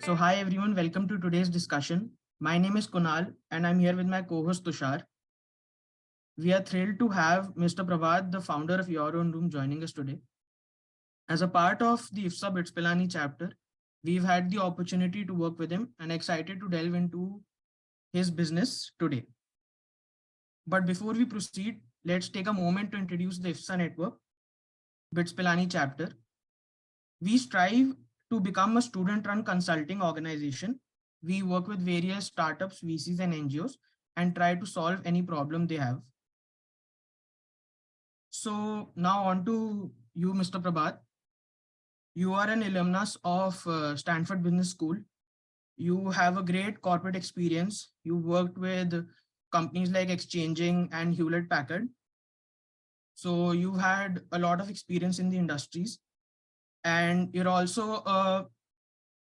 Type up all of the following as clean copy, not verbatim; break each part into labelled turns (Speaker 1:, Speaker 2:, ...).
Speaker 1: So hi everyone, welcome to today's discussion. My name is Kunal and I'm here with my co-host Tushar. We are thrilled to have Mr. Prabhat, the founder of Your Own Room, joining us today. As a part of the IFSA BITS Pilani chapter, we've had the opportunity to work with him and excited to delve into his business today. But before we proceed, let's take a moment to introduce the IFSA network, BITS Pilani chapter. We strive to become a student-run consulting organization. We work with various startups, VCs, and NGOs and try to solve any problem they have. So now on to you, Mr. Prabhat. You are an alumnus of Stanford Business School. You have a great corporate experience. You worked with companies like Exchanging and Hewlett Packard. So you had a lot of experience in the industries. And you're also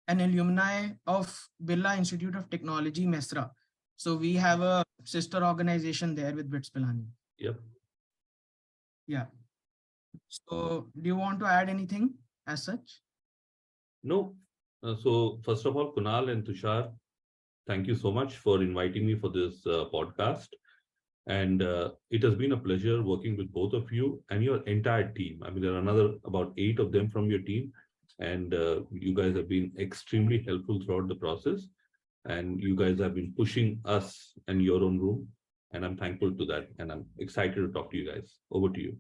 Speaker 1: an alumni of Birla Institute of Technology, Mesra. So we have a sister organization there with BITS Pilani.
Speaker 2: Yep.
Speaker 1: Yeah. So do you want to add anything as such?
Speaker 2: No. So first of all, Kunal and Tushar, thank you so much for inviting me for this podcast. And it has been a pleasure working with both of you and your entire team. I mean, there are about 8 of them from your team. And you guys have been extremely helpful throughout the process. And you guys have been pushing us and Your Own Room. And I'm thankful to that. And I'm excited to talk to you guys. Over to you.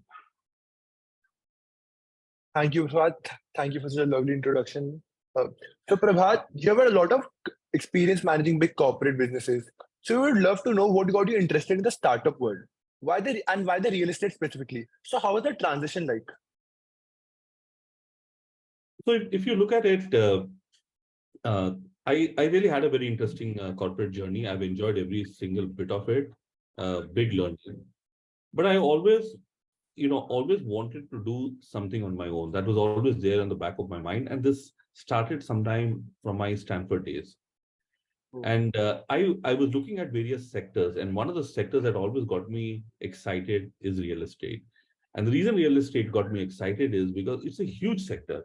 Speaker 3: Thank you, Prabhat. Thank you for such a lovely introduction. So, Prabhat, you have had a lot of experience managing big corporate businesses. So, we would love to know what got you interested in the startup world. Why the real estate specifically? So, how was the transition like?
Speaker 2: So, if you look at it, I really had a very interesting corporate journey. I've enjoyed every single bit of it. Big learning. But I always wanted to do something on my own. That was always there on the back of my mind. And this started sometime from my Stanford days. And I was looking at various sectors. And one of the sectors that always got me excited is real estate. And the reason real estate got me excited is because it's a huge sector.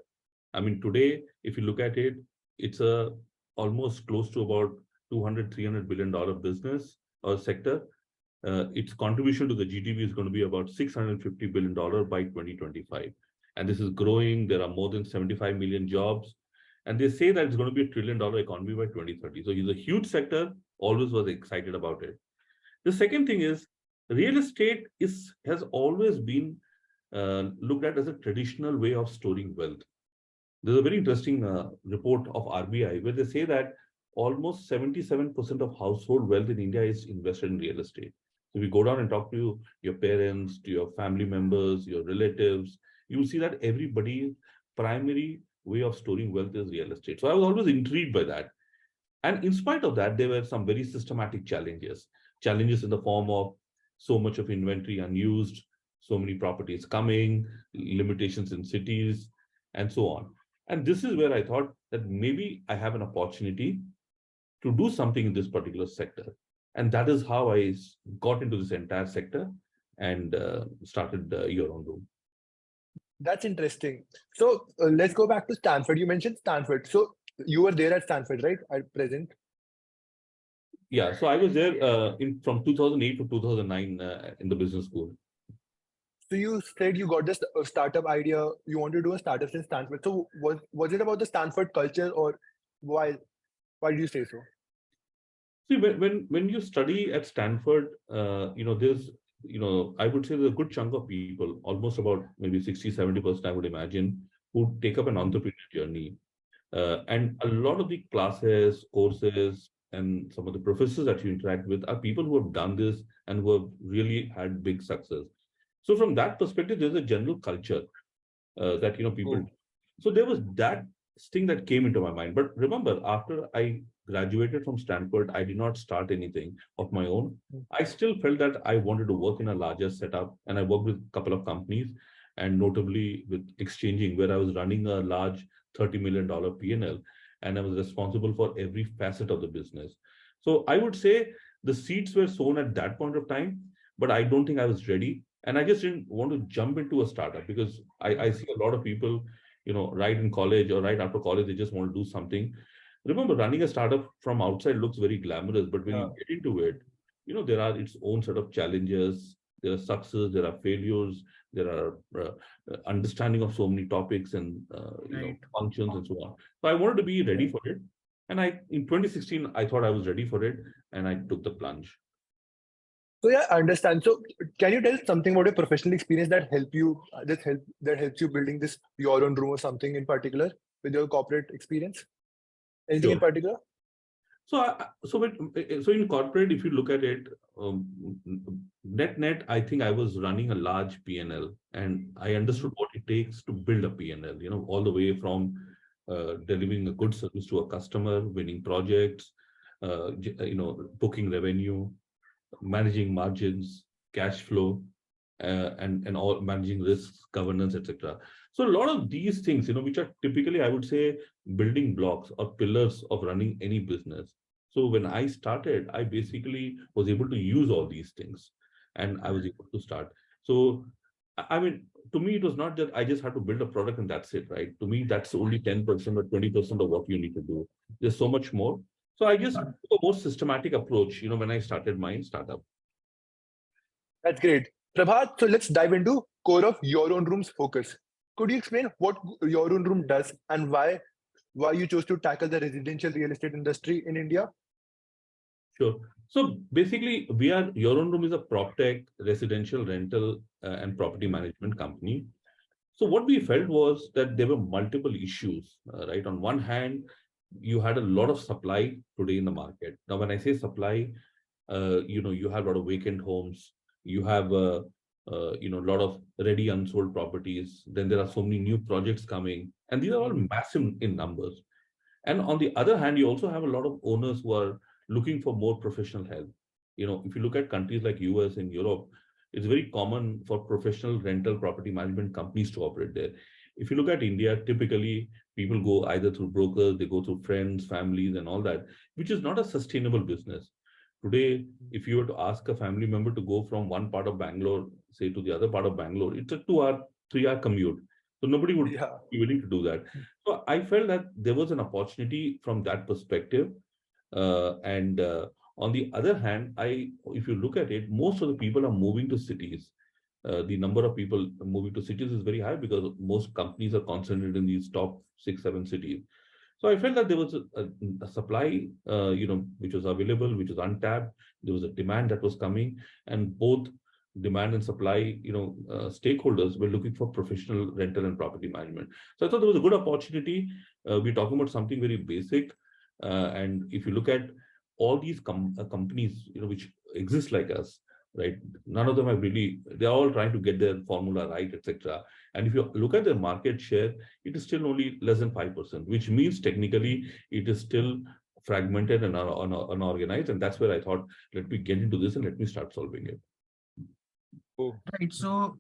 Speaker 2: I mean, today, if you look at it, it's almost close to about $200-300 billion business or sector. Its contribution to the GDP is going to be about $650 billion by 2025. And this is growing. There are more than 75 million jobs. And they say that it's going to be $1 trillion economy by 2030. So it's a huge sector, always was excited about it. The second thing is real estate has always been looked at as a traditional way of storing wealth. There's a very interesting report of RBI where they say that almost 77% of household wealth in India is invested in real estate. So if you go down and talk to your parents, to your family members, your relatives, you will see that everybody's primary way of storing wealth is real estate. So I was always intrigued by that. And in spite of that, there were some very systematic challenges in the form of so much of inventory unused, so many properties coming, limitations in cities, and so on. And this is where I thought that maybe I have an opportunity to do something in this particular sector. And that is how I got into this entire sector and started Your Own Room.
Speaker 3: That's interesting. So let's go back to Stanford. You mentioned Stanford. So you were there at Stanford, right? At present?
Speaker 2: Yeah. So I was there from 2008 to 2009 in the business school.
Speaker 3: So you said you got this startup idea. You want to do a startup in Stanford. So was it about the Stanford culture, or why do you say so?
Speaker 2: See, when you study at Stanford, there's, I would say there's a good chunk of people, almost about maybe 60-70%, I would imagine, who take up an entrepreneurial journey. And a lot of the classes, courses, and some of the professors that you interact with are people who have done this and who have really had big success. So from that perspective, there's a general culture that, people. So there was that thing that came into my mind. But remember, after I graduated from Stanford, I did not start anything of my own. I still felt that I wanted to work in a larger setup, and I worked with a couple of companies, and notably with Exchanging, where I was running a large $30 million P&L, and I was responsible for every facet of the business. So I would say the seeds were sown at that point of time, but I don't think I was ready. And I just didn't want to jump into a startup because I see a lot of people, right in college or right after college, they just want to do something. remember, running a startup from outside looks very glamorous, but when you get into it, there are its own set of challenges. There are success, there are failures, there are understanding of so many topics and
Speaker 1: Right.
Speaker 2: functions and so on. So I wanted to be ready for it, and in 2016 I thought I was ready for it, and I took the plunge.
Speaker 3: So yeah, I understand. So can you tell something about your professional experience that helps you building this your own room or something in particular with your corporate experience? Anything in
Speaker 2: Sure.
Speaker 3: particular?
Speaker 2: So in corporate, if you look at it, net, I think I was running a large P&L, and I understood what it takes to build a P&L, all the way from delivering a good service to a customer, winning projects, booking revenue, managing margins, cash flow, and all managing risks, governance, etc. So a lot of these things, which are typically, I would say, building blocks or pillars of running any business. So when I started, I basically was able to use all these things, and I was able to start. So, I mean, to me, it was not that I just had to build a product and that's it, right? To me, that's only 10% or 20% of what you need to do. There's so much more. So I just took a more systematic approach, when I started my startup.
Speaker 3: That's great. Prabhat, so let's dive into core of your own room's focus. Could you explain what your own room does and why you chose to tackle the residential real estate industry in India?
Speaker 2: Sure. So basically, Your Own Room is a Proptech residential rental and property management company. So what we felt was that there were multiple issues, right? On one hand, you had a lot of supply today in the market. Now, when I say supply, you have a lot of vacant homes, you have a lot of ready unsold properties. Then there are so many new projects coming, and these are all massive in numbers. And on the other hand, you also have a lot of owners who are looking for more professional help. If you look at countries like US and Europe, it's very common for professional rental property management companies to operate there. If you look at India, typically people go either through brokers, they go through friends, families, and all that, which is not a sustainable business. Today, if you were to ask a family member to go from one part of Bangalore, say, to the other part of Bangalore, it's a 2-hour, 3-hour commute. So nobody would be willing to do that. So I felt that there was an opportunity from that perspective. And on the other hand, if you look at it, most of the people are moving to cities. The number of people moving to cities is very high because most companies are concentrated in these top 6, 7 cities. So I felt that there was a supply, which was available, which was untapped. There was a demand that was coming, and both demand and supply, stakeholders were looking for professional rental and property management. So I thought there was a good opportunity. We're talking about something very basic. And if you look at all these companies, which exist like us, right? None of them have they're all trying to get their formula right, etc. And if you look at their market share, it is still only less than 5%, which means technically it is still fragmented and unorganized. And that's where I thought, let me get into this and let me start solving it.
Speaker 1: Right. So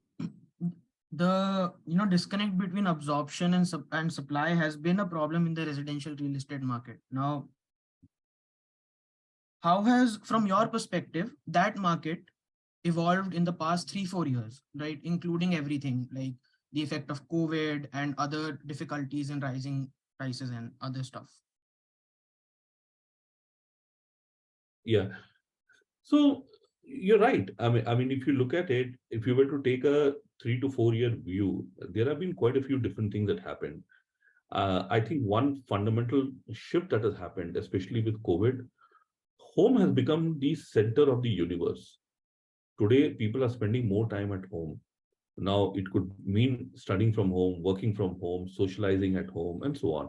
Speaker 1: the disconnect between absorption and supply has been a problem in the residential real estate market. Now, how has, from your perspective, that market evolved in the past 3-4 years, right? Including everything like the effect of COVID and other difficulties in rising prices and other stuff.
Speaker 2: Yeah. So you're right. I mean, if you look at it, if you were to take a 3 to 4 year view, there have been quite a few different things that happened. I think one fundamental shift that has happened, especially with COVID, home has become the center of the universe. Today, people are spending more time at home. Now, it could mean studying from home, working from home, socializing at home, and so on.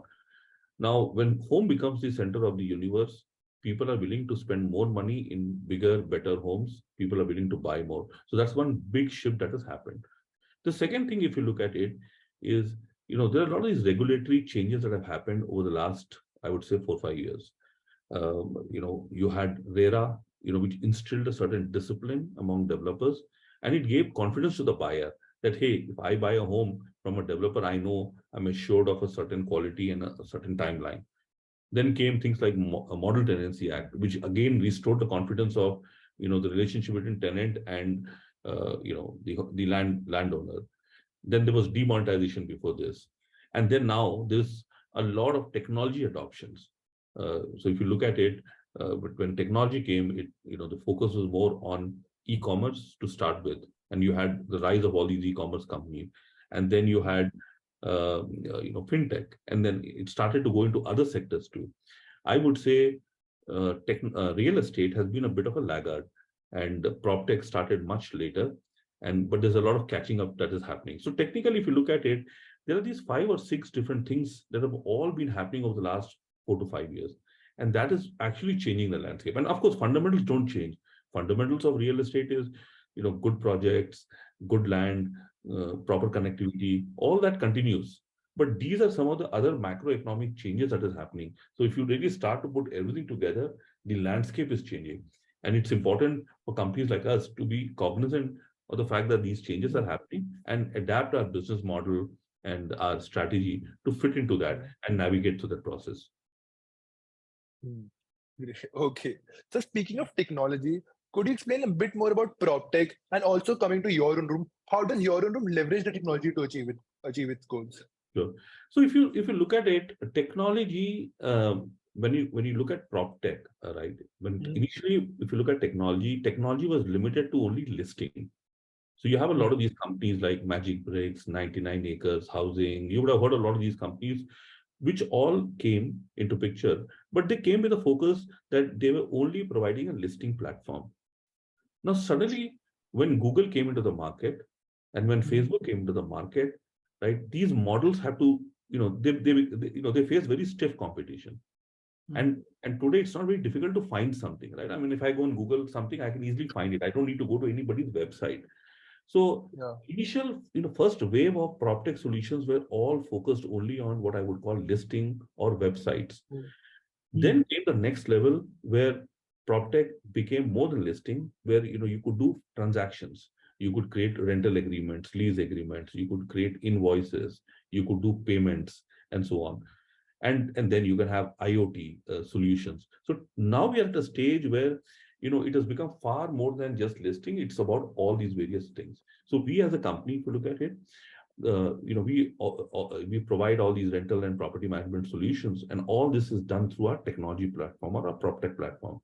Speaker 2: Now, when home becomes the center of the universe, people are willing to spend more money in bigger, better homes. People are willing to buy more. So that's one big shift that has happened. The second thing, if you look at it, is, there are a lot of these regulatory changes that have happened over the last, I would say, 4-5 years. You had RERA, which instilled a certain discipline among developers, and it gave confidence to the buyer that, hey, if I buy a home from a developer, I know I'm assured of a certain quality and a certain timeline. Then came things like a Model Tenancy Act, which again restored the confidence of, the relationship between tenant and, the landowner. Then there was demonetization before this. And then now there's a lot of technology adoptions. So if you look at it, but when technology came, the focus was more on e-commerce to start with, and you had the rise of all these e-commerce companies, and then you had fintech, and then it started to go into other sectors too. I would say real estate has been a bit of a laggard, and Proptech started much later, but there's a lot of catching up that is happening. So technically, if you look at it, there are these 5 or 6 different things that have all been happening over the last 4 to 5 years, and that is actually changing the landscape. And of course, fundamentals don't change. Fundamentals of real estate is, good projects, good land, proper connectivity, all that continues. But these are some of the other macroeconomic changes that is happening. So if you really start to put everything together, the landscape is changing. And it's important for companies like us to be cognizant of the fact that these changes are happening and adapt our business model and our strategy to fit into that and navigate through that process.
Speaker 3: Okay. So speaking of technology, could you explain a bit more about PropTech, and also coming to your own room? How does your own room leverage the technology to achieve its goals?
Speaker 2: Sure. So if you look at it, technology, when you look at PropTech, right? When initially, if you look at technology was limited to only listing. So you have a lot of these companies like Magic Bricks, 99 Acres Housing. You would have heard a lot of these companies, which all came into picture, but they came with a focus that they were only providing a listing platform. Now, suddenly, when Google came into the market and when Facebook came into the market, right, these models have to, they face very stiff competition. And today it's not very difficult to find something, right? I mean, if I go and Google something, I can easily find it. I don't need to go to anybody's website. So initial, first wave of PropTech solutions were all focused only on what I would call listing or websites. Then came the next level where PropTech became more than listing, where you could do transactions. You could create rental agreements, lease agreements, you could create invoices, you could do payments, and so on. And then you can have IoT solutions. So now we are at a stage where it has become far more than just listing. It's about all these various things. So we as a company, if you look at it, we provide all these rental and property management solutions, and all this is done through our technology platform or our PropTech platform.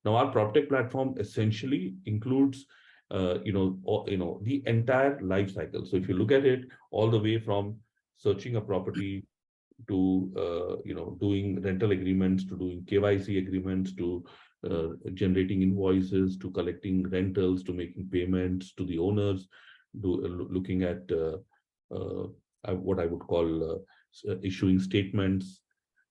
Speaker 2: Now, our PropTech platform essentially includes, the entire life cycle. So if you look at it, all the way from searching a property to doing rental agreements, to doing KYC agreements, to generating invoices, to collecting rentals, to making payments to the owners, looking at what I would call issuing statements,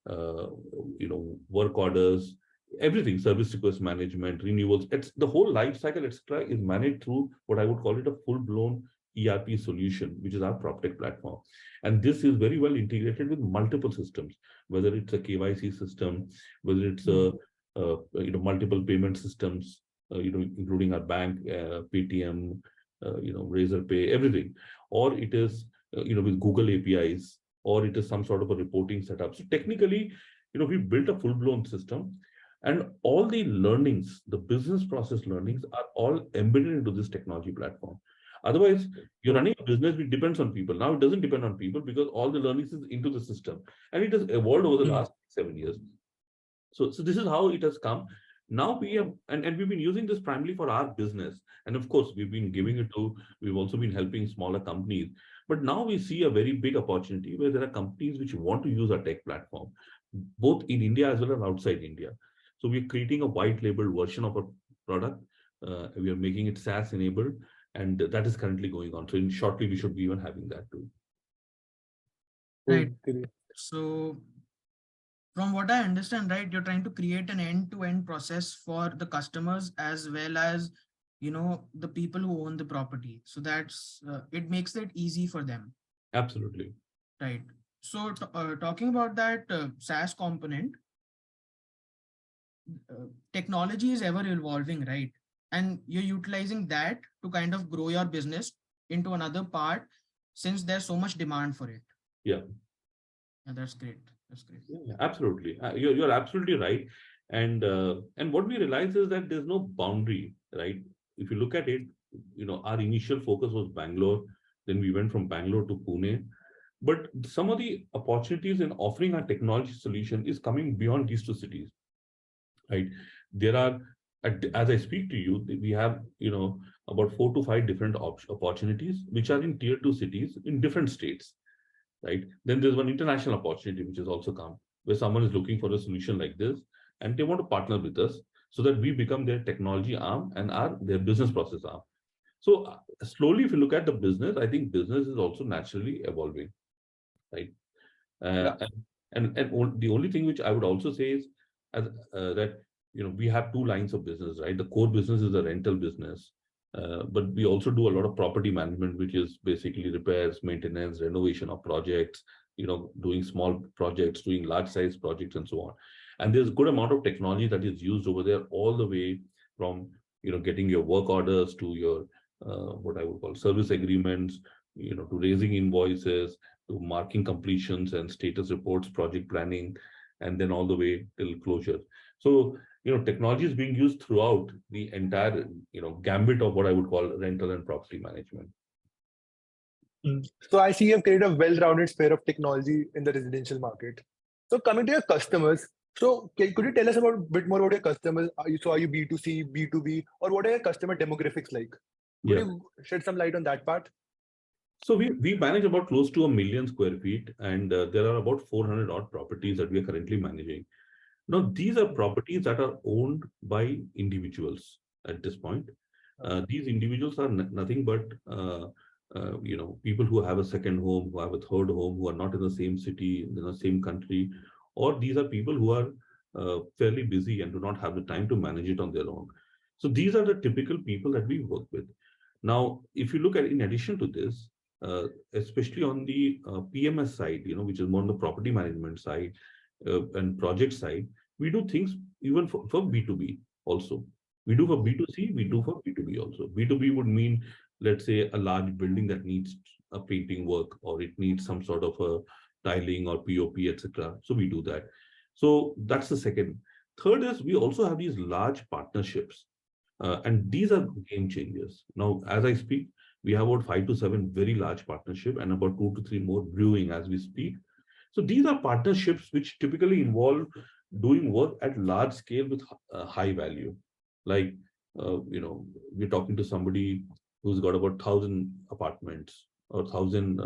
Speaker 2: work orders, everything, service request management, renewals. It's the whole life cycle, etc., is managed through what I would call it a full-blown ERP solution, which is our PropTech platform. And this is very well integrated with multiple systems, whether it's a KYC system, whether it's multiple payment systems, including our bank, Paytm, Razorpay, everything, or it is with Google APIs, or it is some sort of a reporting setup. So technically, we built a full-blown system, and all the learnings, the business process learnings, are all embedded into this technology platform. Otherwise, you're running a business which depends on people. Now it doesn't depend on people because all the learnings is into the system, and it has evolved over the last 7 years. So this is how it has come. Now we have, and we've been using this primarily for our business. And of course, we've also been helping smaller companies. But now we see a very big opportunity where there are companies which want to use our tech platform, both in India as well as outside India. So we're creating a white labeled version of a product. We are making it SaaS enabled, and that is currently going on. So shortly, we should be even having that too.
Speaker 1: Right. So from what I understand, right, you're trying to create an end-to-end process for the customers as well as, the people who own the property. So that's, it makes it easy for them.
Speaker 2: Absolutely.
Speaker 1: Right. So talking about that SaaS component, technology is ever evolving, right? And you're utilizing that to kind of grow your business into another part since there's so much demand for it.
Speaker 2: Yeah.
Speaker 1: That's great. That's great.
Speaker 2: Yeah, absolutely. You're absolutely right. And what we realize is that there's no boundary, right? If you look at it, our initial focus was Bangalore. Then we went from Bangalore to Pune. But some of the opportunities in offering our technology solution is coming beyond these two cities, right? There are, as I speak to you, we have, about 4 to 5 different opportunities, which are in tier 2 cities in different states, right? Then there's one international opportunity, which has also come, where someone is looking for a solution like this, and they want to partner with us so that we become their technology arm and their business process arm. So slowly, if you look at the business, I think business is also naturally evolving, right?
Speaker 3: Yeah.
Speaker 2: And the only thing which I would also say is as that we have 2 lines of business, right? The core business is the rental business, but we also do a lot of property management, which is basically repairs, maintenance, renovation of projects, doing small projects, doing large size projects, and so on. And there's a good amount of technology that is used over there, all the way from getting your work orders to your what I would call service agreements, to raising invoices, to marking completions and status reports, project planning, and then all the way till closure. So, technology is being used throughout the entire, gambit of what I would call rental and property management.
Speaker 3: So I see you've created a well-rounded sphere of technology in the residential market. So coming to your customers, so could you tell us a bit more about your customers? Are you B2C, B2B, or what are your customer demographics like? Could you shed some light on that part?
Speaker 2: So we manage about close to 1 million square feet, and there are about 400 odd properties that we are currently managing. Now, these are properties that are owned by individuals at this point. These individuals are nothing but people who have a second home, who have a third home, who are not in the same city, in the same country, or these are people who are fairly busy and do not have the time to manage it on their own. So these are the typical people that we work with. Now, if you look at, in addition to this, especially on the PMS side, which is more on the property management side and project side, we do things even for B2B also. We do for B2C, we do for B2B also. B2B would mean, let's say, a large building that needs a painting work, or it needs some sort of a tiling or POP, etc. So we do that. So that's the second. Third is we also have these large partnerships, and these are game changers. Now, as I speak, we have about 5 to 7 very large partnership and about 2 to 3 more brewing as we speak. So these are partnerships which typically involve doing work at large scale with high value. Like, we're talking to somebody who's got about 1,000 apartments or 1,000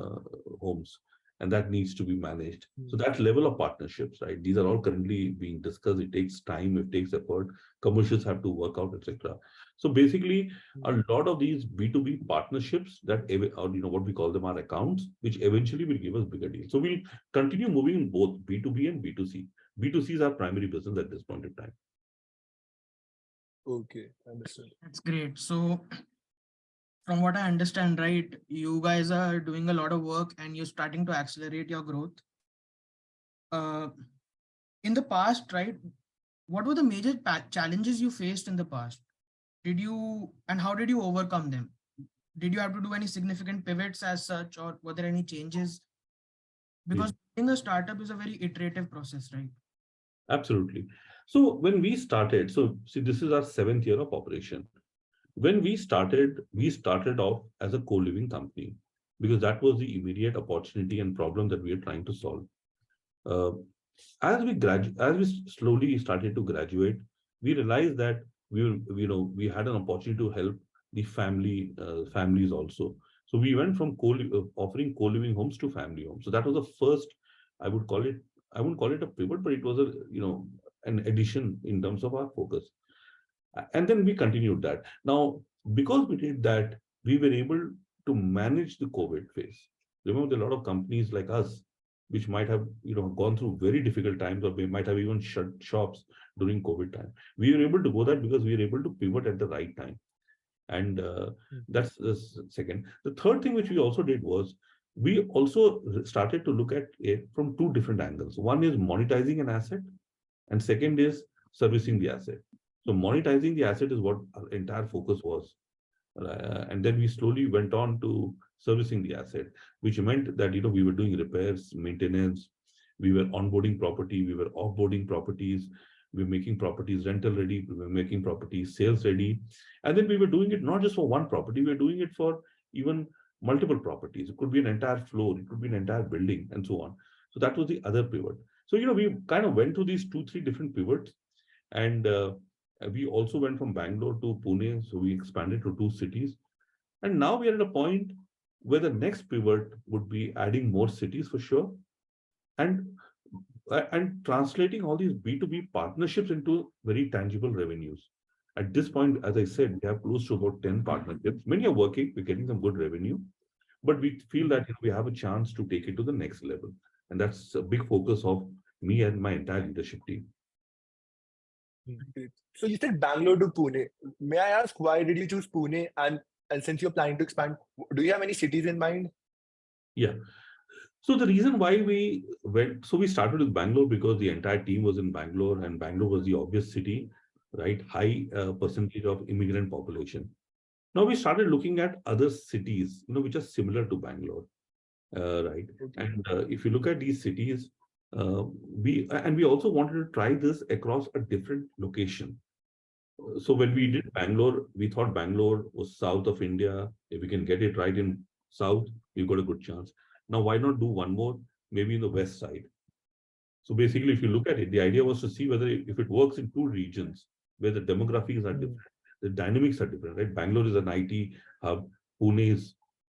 Speaker 2: homes, and that needs to be managed. So that level of partnerships, right? These are all currently being discussed. It takes time, it takes effort. Commercials have to work out, etc. So basically, a lot of these B2B partnerships that, or what we call them are accounts, which eventually will give us bigger deals. So we'll continue moving in both B2B and B2C. B2C is our primary business at this point in time.
Speaker 3: Okay, understood.
Speaker 1: That's great. So from what I understand, right, you guys are doing a lot of work and you're starting to accelerate your growth. In the past, right, what were the major challenges you faced in the past? And how did you overcome them? Did you have to do any significant pivots as such, or were there any changes? Because being a startup is a very iterative process, right?
Speaker 2: Absolutely. So when we started, so see, this is our 7th year of operation. When we started off as a co-living company, because that was the immediate opportunity and problem that we are trying to solve. As we slowly started to graduate, we realized that we had an opportunity to help the families also. So we went from offering co-living homes to family homes. So that was the first, I wouldn't call it a pivot, but it was an addition in terms of our focus. And then we continued that. Now, because we did that, we were able to manage the COVID phase. Remember, a lot of companies like us, which might have gone through very difficult times, or we might have even shut shops during COVID time. We were able to go that because we were able to pivot at the right time. And that's the second. The third thing which we also did was we also started to look at it from 2 different angles. One is monetizing an asset, and second is servicing the asset. So monetizing the asset is what our entire focus was. And then we slowly went on to servicing the asset, which meant that we were doing repairs, maintenance, we were onboarding property, we were offboarding properties, we were making properties rental ready, we were making properties sales ready. And then we were doing it not just for one property, we were doing it for even multiple properties. It could be an entire floor. It could be an entire building and so on. So that was the other pivot. So, we kind of went through these 2, 3 different pivots. And we also went from Bangalore to Pune. So we expanded to 2 cities. And now we are at a point where the next pivot would be adding more cities for sure. And translating all these B2B partnerships into very tangible revenues. At this point, as I said, we have close to about 10 partnerships. Many are working, we're getting some good revenue, but we feel that we have a chance to take it to the next level. And that's a big focus of me and my entire leadership team.
Speaker 3: Great. So you said Bangalore to Pune. May I ask why did you choose Pune? And since you're planning to expand, do you have any cities in mind?
Speaker 2: Yeah. So the reason why we went, so we started with Bangalore because the entire team was in Bangalore, and Bangalore was the obvious city, right? High percentage of immigrant population. Now we started looking at other cities, which are similar to Bangalore, right?
Speaker 3: Okay.
Speaker 2: And if you look at these cities, we also wanted to try this across a different location. So when we did Bangalore, we thought Bangalore was south of India. If we can get it right in south, we've got a good chance. Now, why not do one more, maybe in the west side? So basically, if you look at it, the idea was to see whether if it works in 2 regions where the demographics are different, the dynamics are different, right? Bangalore is an IT hub, Pune is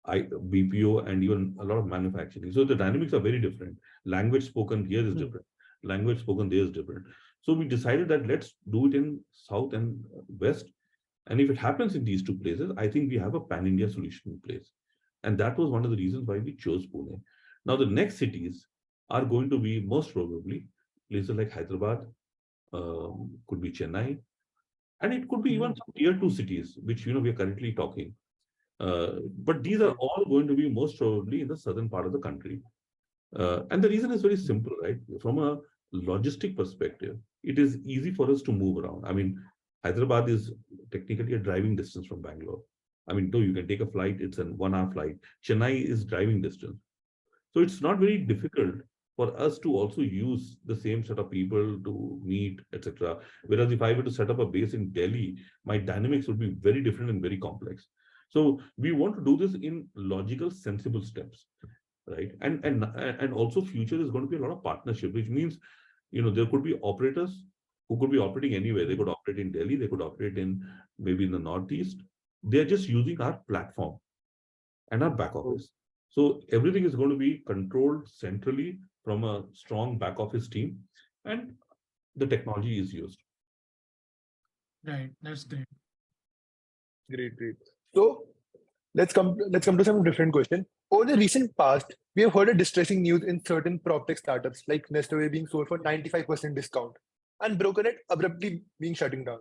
Speaker 2: BPO, and even a lot of manufacturing. So the dynamics are very different. Language spoken here is different. Language spoken there is different. So we decided that let's do it in south and west. And if it happens in these 2 places, I think we have a pan-India solution in place. And that was one of the reasons why we chose Pune. Now, the next cities are going to be most probably places like Hyderabad, could be Chennai, and it could be even some tier 2 cities, which, we are currently talking. But these are all going to be most probably in the southern part of the country. And the reason is very simple, right? From a logistic perspective, it is easy for us to move around. I mean, Hyderabad is technically a driving distance from Bangalore. I mean, though you can take a flight, it's a 1-hour flight. Chennai is driving distance. So it's not very difficult for us to also use the same set of people to meet, etc. Whereas if I were to set up a base in Delhi, my dynamics would be very different and very complex. So we want to do this in logical, sensible steps, right? And also future is going to be a lot of partnership, which means, there could be operators who could be operating anywhere. They could operate in Delhi, they could operate in maybe in the Northeast. They're just using our platform and our back office. So everything is going to be controlled centrally from a strong back office team, and the technology is used.
Speaker 1: Right, that's great.
Speaker 3: Great. So let's come to some different question. Over the recent past, we have heard a distressing news in certain Proptech startups like Nestaway being sold for 95% discount and Brokernet abruptly being shutting down.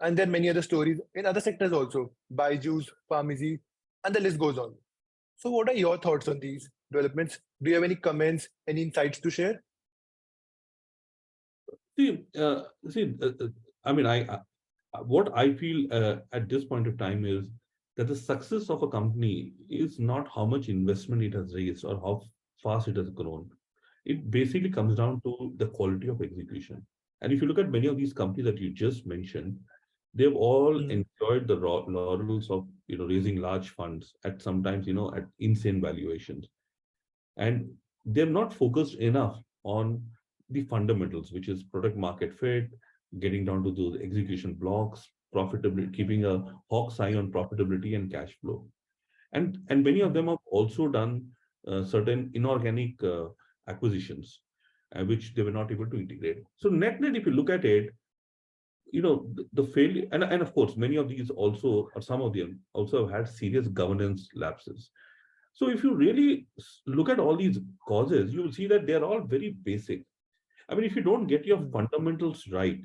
Speaker 3: And there are many other stories in other sectors also, Byju's, Pharmacy, and the list goes on. So what are your thoughts on these developments? Do you have any comments, any insights to share?
Speaker 2: I mean, what I feel at this point of time is that the success of a company is not how much investment it has raised or how fast it has grown. It basically comes down to the quality of execution. And if you look at many of these companies that you just mentioned, they've all enjoyed the laurels of raising large funds at sometimes at insane valuations, and they're not focused enough on the fundamentals, which is product market fit, getting down to those execution blocks, profitability, keeping a hawk's eye on profitability and cash flow. And many of them have also done certain inorganic acquisitions, which they were not able to integrate. So net, if you look at it, the failure, and of course, many of these also, or some of them also have had serious governance lapses. So if you really look at all these causes, you will see that they're all very basic. I mean, if you don't get your fundamentals right,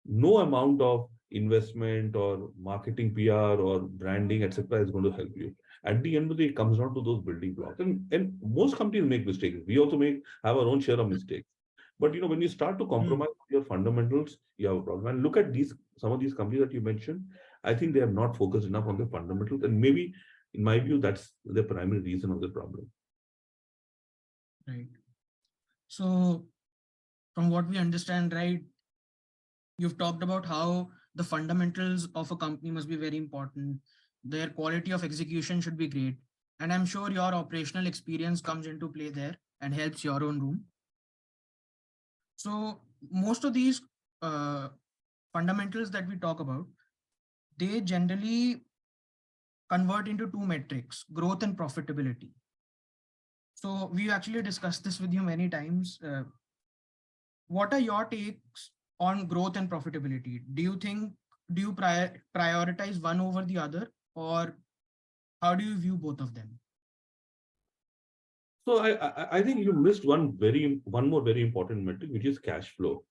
Speaker 2: no amount of investment or marketing, PR or branding, etc., is going to help you. At the end of the day, it comes down to those building blocks. And most companies make mistakes. We also have our own share of mistakes. But when you start to compromise your fundamentals, you have a problem. And look at some of these companies that you mentioned. I think they have not focused enough on the fundamentals, and maybe, in my view, that's the primary reason of the problem.
Speaker 1: Right. So, from what we understand, right, you've talked about how the fundamentals of a company must be very important. Their quality of execution should be great. And I'm sure your operational experience comes into play there and helps your own room. So most of these uh, fundamentals that we talk about, they generally convert into two metrics: growth and profitability. So we've actually discussed this with you many times. What are your takes on growth and profitability? Do you think, do you prioritize one over the other, or how do you view both of them?
Speaker 2: So I think you missed one more very important metric, which is cash flow.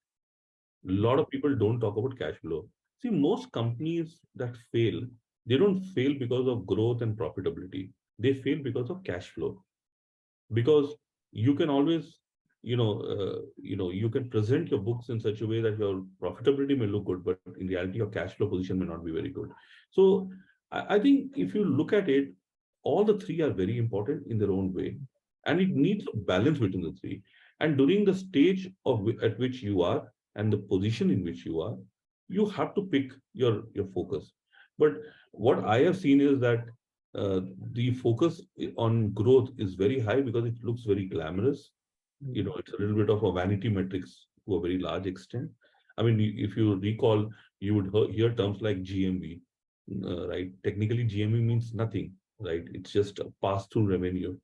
Speaker 2: A lot of people don't talk about cash flow. See, most companies that fail, they don't fail because of growth and profitability. They fail because of cash flow. Because you can always, you can present your books in such a way that your profitability may look good, but in reality, your cash flow position may not be very good. So I think if you look at it, all the three are very important in their own way, and it needs a balance between the three. And during the stage at which you are and the position in which you are, you have to pick your focus. But what I have seen is that the focus on growth is very high because it looks very glamorous. It's a little bit of a vanity metrics to a very large extent. I mean, if you recall, you would hear terms like GMV, right? Technically, GMV means nothing, right? It's just a pass-through revenue.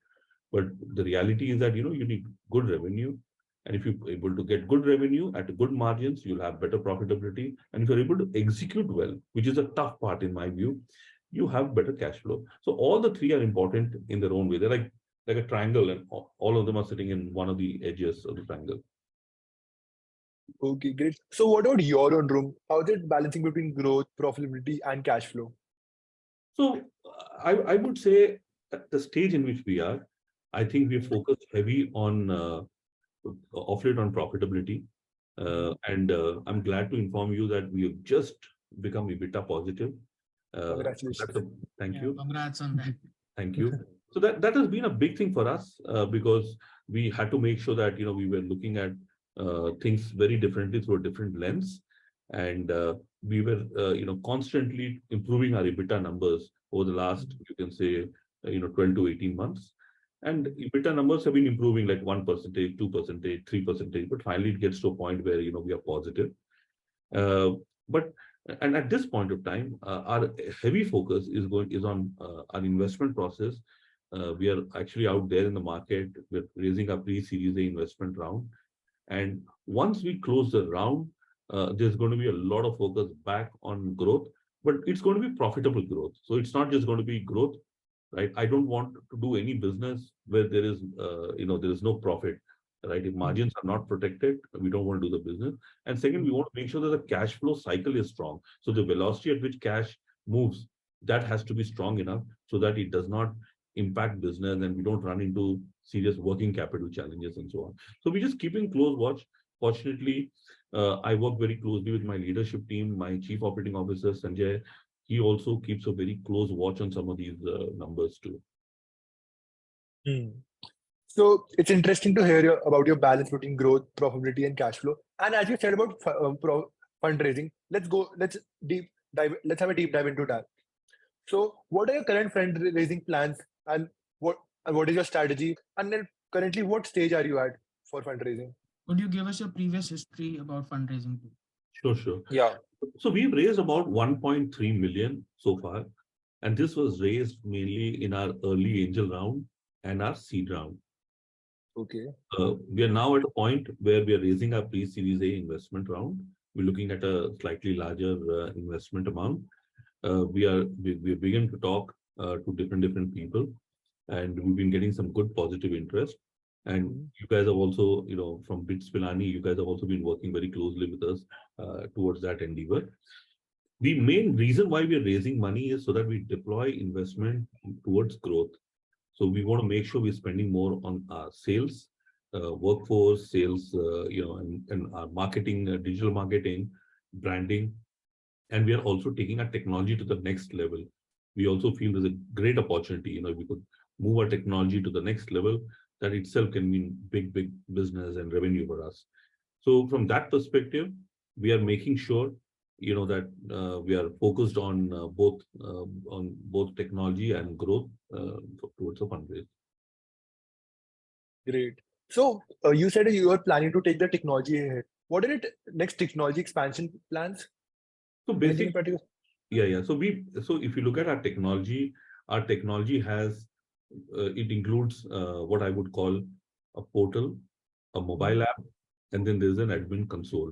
Speaker 2: But the reality is that, you need good revenue. And if you're able to get good revenue at good margins, you'll have better profitability. And if you're able to execute well, which is a tough part in my view, you have better cash flow. So all the three are important in their own way. They're like a triangle, and all of them are sitting in one of the edges of the triangle.
Speaker 3: Okay, great. So what about your own room? How is it balancing between growth, profitability, and cash flow?
Speaker 2: So I would say at the stage in which we are, I think we focus heavy on of late on profitability. And I'm glad to inform you that we have just become EBITDA positive.
Speaker 3: Congratulations.
Speaker 2: Thank
Speaker 1: Yeah,
Speaker 2: you.
Speaker 1: congrats on that.
Speaker 2: Thank you. So that has been a big thing for us because we had to make sure that we were looking at things very differently through a different lens, and we were constantly improving our EBITDA numbers over the last, you can say, 12 to 18 months. And EBITDA numbers have been improving like 1%, 2%, 3%, but finally it gets to a point where we are positive. But and at this point of time, our heavy focus is on our investment process. We are actually out there in the market. We're raising a pre-Series A investment round, and once we close the round, there's going to be a lot of focus back on growth, but it's going to be profitable growth. So it's not just going to be growth, right? I don't want to do any business where there is no profit, right? If margins are not protected, we don't want to do the business. And second, we want to make sure that the cash flow cycle is strong. So the velocity at which cash moves, that has to be strong enough so that it does not impact business and we don't run into serious working capital challenges and so on. So we're just keeping close watch. Fortunately, I work very closely with my leadership team, my chief operating officer, Sanjay. He also keeps a very close watch on some of these numbers too.
Speaker 3: So it's interesting to hear about your balance between growth, profitability, and cash flow. And as you said about fundraising, let's have a deep dive into that. So what are your current fundraising plans, and what is your strategy? And then currently, what stage are you at for fundraising?
Speaker 1: Could you give us your previous history about fundraising too?
Speaker 2: Sure.
Speaker 3: Yeah.
Speaker 2: So we've raised about 1.3 million so far, and this was raised mainly in our early angel round and our seed round.
Speaker 3: Okay.
Speaker 2: We are now at a point where we are raising our pre-Series A investment round. We're looking at a slightly larger investment amount. We begin to talk to different people, and we've been getting some good positive interest. And you guys have also, from BITS Pilani, you guys have also been working very closely with us towards that endeavor. The main reason why we are raising money is so that we deploy investment towards growth. So we want to make sure we're spending more on our sales, workforce, sales, and our marketing, digital marketing, branding, and we are also taking our technology to the next level. We also feel there's a great opportunity. If we could move our technology to the next level, that itself can mean big business and revenue for us. So from that perspective, we are making sure that we are focused on both technology and growth towards the fundraise.
Speaker 3: Great. So you said you are planning to take the technology ahead. What are the next technology expansion plans?
Speaker 2: So
Speaker 3: Anything in
Speaker 2: basic,
Speaker 3: particular?
Speaker 2: yeah. So if you look at our technology has it includes what I would call a portal, a mobile app, and then there's an admin console.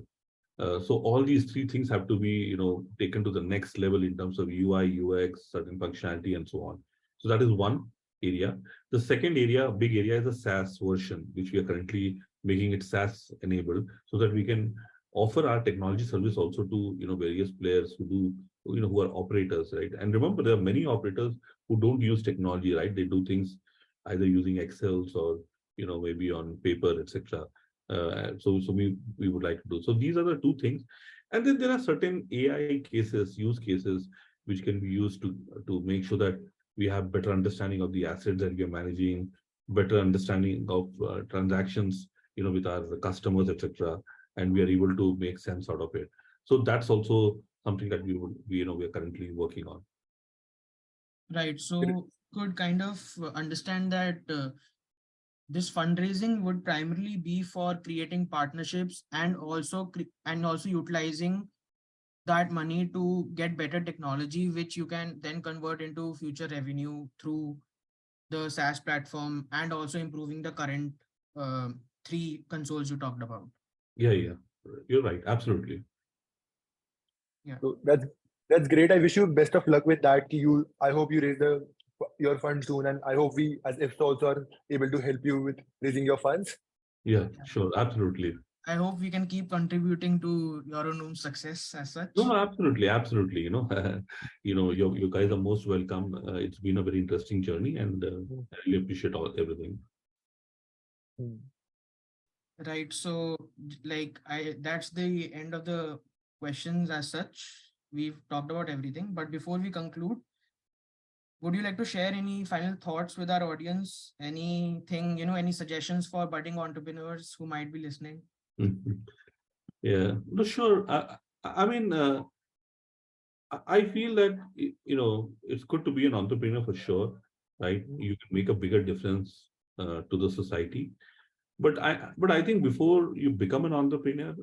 Speaker 2: So all these three things have to be, taken to the next level in terms of UI, UX, certain functionality, and so on. So that is one area. The second area, big area, is the SaaS version, which we are currently making it SaaS enabled, so that we can offer our technology service also to, various players who are operators, right? And remember, there are many operators who don't use technology, right? They do things either using Excels or, maybe on paper, etc. So we would like to do. So these are the two things. And then there are certain AI cases, use cases, which can be used to make sure that we have better understanding of the assets that we are managing, better understanding of transactions, with our customers, etc. And we are able to make sense out of it. So that's also something that we are currently working on.
Speaker 1: Right. So could kind of understand that this fundraising would primarily be for creating partnerships and also utilizing that money to get better technology, which you can then convert into future revenue through the SaaS platform and also improving the current three consoles you talked about.
Speaker 2: Yeah. You're right. Absolutely.
Speaker 1: Yeah.
Speaker 3: So that's great. I wish you best of luck with that. I hope you raise your funds soon, and I hope we as IFSA also are able to help you with raising your funds.
Speaker 2: Yeah, sure. Absolutely.
Speaker 1: I hope we can keep contributing to your own room success as such.
Speaker 2: No, absolutely. You guys are most welcome. It's been a very interesting journey, and I really appreciate everything.
Speaker 1: Right. So that's the end of the questions as such. We've talked about everything, but before we conclude, would you like to share any final thoughts with our audience? Anything, any suggestions for budding entrepreneurs who might be listening?
Speaker 2: Yeah, no, sure. I mean, I feel that, it's good to be an entrepreneur for sure, right? You can make a bigger difference to the society. But I think before you become an entrepreneur,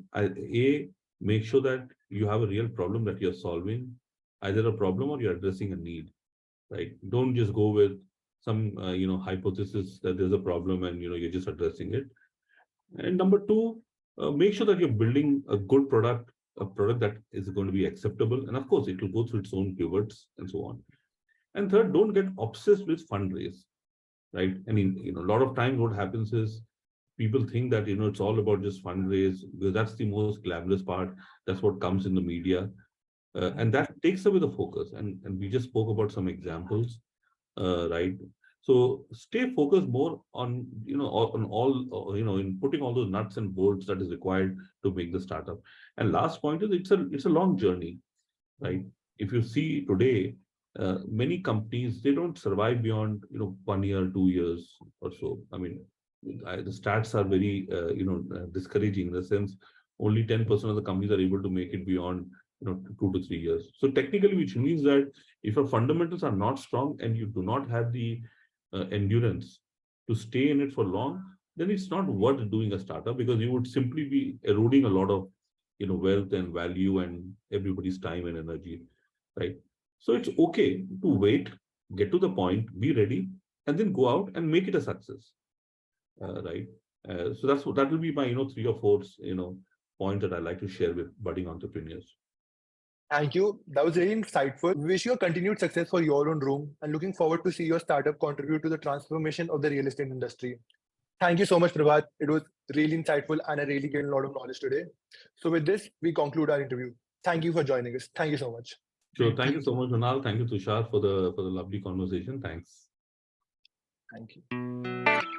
Speaker 2: make sure that you have a real problem that you're solving, either a problem or you're addressing a need, right? Don't just go with some, hypothesis that there's a problem and, you're just addressing it. And number two, make sure that you're building a good product, a product that is going to be acceptable. And of course, it will go through its own pivots and so on. And third, don't get obsessed with fundraise, right? I mean, a lot of times what happens is people think that, it's all about just fundraise, because that's the most glamorous part. That's what comes in the media. And that takes away the focus. And we just spoke about some examples, right? So stay focused more on, on all, in putting all those nuts and bolts that is required to make the startup. And last point is it's a long journey, right? If you see today, many companies, they don't survive beyond, 1 year, 2 years or so. I mean, the stats are very, discouraging in the sense only 10% of the companies are able to make it beyond, 2 to 3 years. So technically, which means that if your fundamentals are not strong and you do not have the endurance to stay in it for long, then it's not worth doing a startup, because you would simply be eroding a lot of, wealth and value and everybody's time and energy, right? So it's okay to wait, get to the point, be ready, and then go out and make it a success, right? So that will be my, 3 or 4, points that I like to share with budding entrepreneurs.
Speaker 3: Thank you. That was really insightful. Wish you a continued success for your own room, and looking forward to see your startup contribute to the transformation of the real estate industry. Thank you so much, Prabhat. It was really insightful, and I really gained a lot of knowledge today. So with this, we conclude our interview. Thank you for joining us. Thank you so much.
Speaker 2: Sure. Thank you so much, Kunal. Thank you, Tushar, for the lovely conversation. Thanks.
Speaker 3: Thank you.